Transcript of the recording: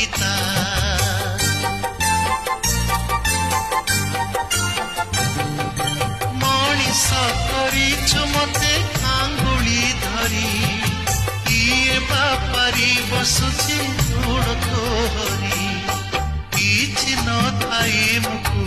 ପିତା ମଣିଷ କରିଛୁ ମତେ ଆଙ୍ଗୁଳି ଧରି କିଏ ବାପାରି ବସୁଛି ଗୋଡ଼ ଧରି କିଛି ନଥାଇ ମୁଁ